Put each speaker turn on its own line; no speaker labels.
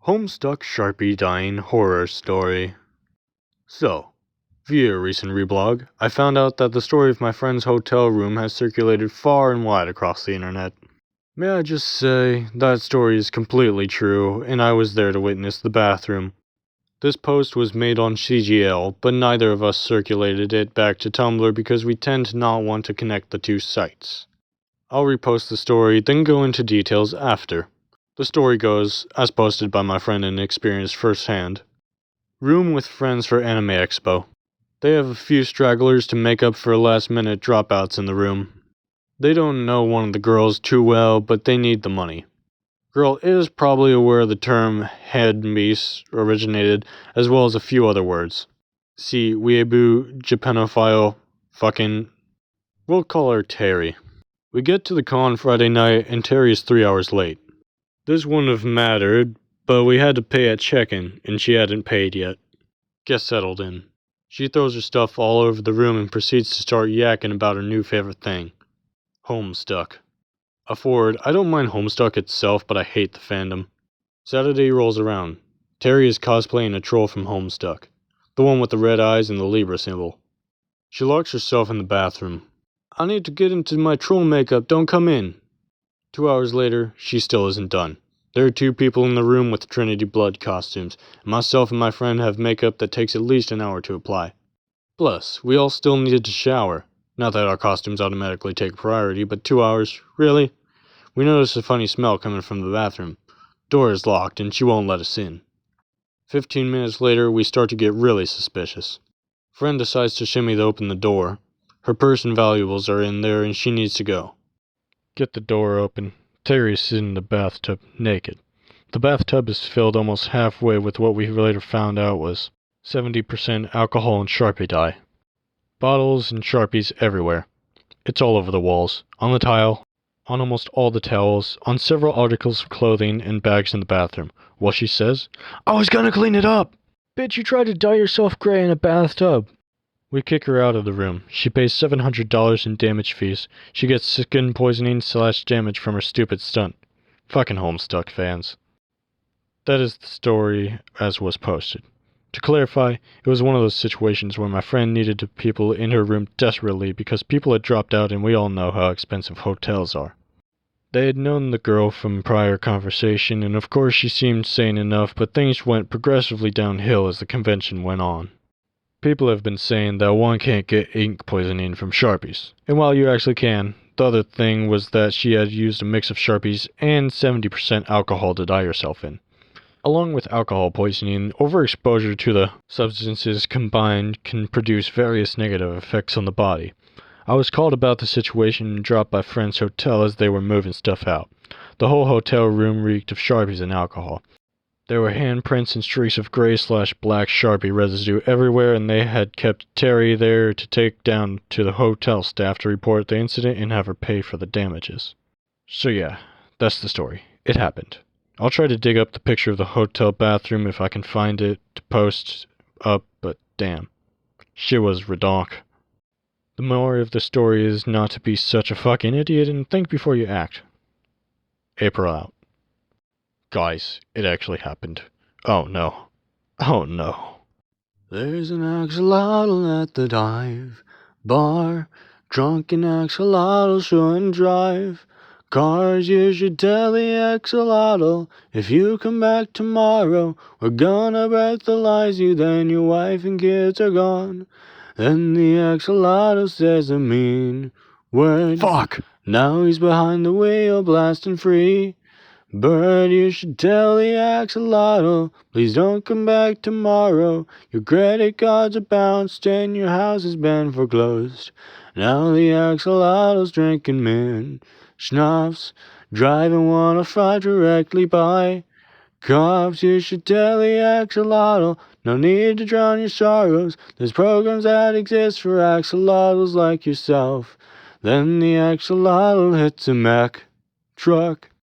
Homestuck Sharpie dying horror story. So, via a recent reblog, I found out that the story of my friend's hotel room has circulated far and wide across the internet. May I just say, that story is completely true, and I was there to witness the bathroom. This post was made on CGL, but neither of us circulated it back to Tumblr because we tend to not want to connect the two sites. I'll repost the story, then go into details after. The story goes, as posted by my friend and experienced firsthand. Room with friends for Anime Expo. They have a few stragglers to make up for last-minute dropouts in the room. They don't know one of the girls too well, but they need the money. Girl is probably aware the term headpiece originated, as well as a few other words. See, weeaboo, Japanophile, fucking... We'll call her Terry. We get to the con Friday night, and Terry is 3 hours late. This wouldn't have mattered, but we had to pay at check-in, and she hadn't paid yet. Get settled in. She throws her stuff all over the room and proceeds to start yakking about her new favorite thing. Homestuck. A forward, I don't mind Homestuck itself, but I hate the fandom. Saturday rolls around. Terry is cosplaying a troll from Homestuck. The one with the red eyes and the Libra symbol. She locks herself in the bathroom. I need to get into my troll makeup, don't come in. 2 hours later, she still isn't done. There are 2 people in the room with Trinity Blood costumes, and myself and my friend have makeup that takes at least an hour to apply. Plus, we all still needed to shower. Not that our costumes automatically take priority, but 2 hours, really? We notice a funny smell coming from the bathroom. Door is locked, and she won't let us in. 15 minutes later, we start to get really suspicious. Friend decides to shimmy to open the door. Her purse and valuables are in there, and she needs to go. Get the door open. Terry is sitting in the bathtub, naked. The bathtub is filled almost halfway with what we later found out was 70% alcohol and Sharpie dye. Bottles and Sharpies everywhere. It's all over the walls, on the tile, on almost all the towels, on several articles of clothing and bags in the bathroom. Well, she says, "I was gonna clean it up! Bitch, you tried to dye yourself gray in a bathtub!" We kick her out of the room. She pays $700 in damage fees. She gets skin poisoning / damage from her stupid stunt. Fucking Homestuck fans. That is the story as was posted. To clarify, it was one of those situations where my friend needed people in her room desperately because people had dropped out and we all know how expensive hotels are. They had known the girl from prior conversation and of course she seemed sane enough, but things went progressively downhill as the convention went on. People have been saying that one can't get ink poisoning from Sharpies. And while you actually can, the other thing was that she had used a mix of Sharpies and 70% alcohol to dye herself in. Along with alcohol poisoning, overexposure to the substances combined can produce various negative effects on the body. I was called about the situation and dropped by friend's hotel as they were moving stuff out. The whole hotel room reeked of Sharpies and alcohol. There were handprints and streaks of gray/black Sharpie residue everywhere, and they had kept Terry there to take down to the hotel staff to report the incident and have her pay for the damages. So yeah, that's the story. It happened. I'll try to dig up the picture of the hotel bathroom if I can find it to post up, but damn. Shit was redonk. The moral of the story is not to be such a fucking idiot and think before you act. April out. Guys, it actually happened. Oh no. Oh no. There's an axolotl at the dive bar. Drunken axolotl shouldn't drive. Cars, you should tell the axolotl, if you come back tomorrow, we're gonna breathalyze you, then your wife and kids are gone. Then the axolotl says a mean word. Fuck! Now he's behind the wheel, blasting free. Bird, you should tell the axolotl, please don't come back tomorrow. Your credit cards are bounced and your house has been foreclosed. Now the axolotl's drinking mint schnapps, driving one to fly directly by. Cops, you should tell the axolotl, no need to drown your sorrows. There's programs that exist for axolotls like yourself. Then the axolotl hits a Mack truck.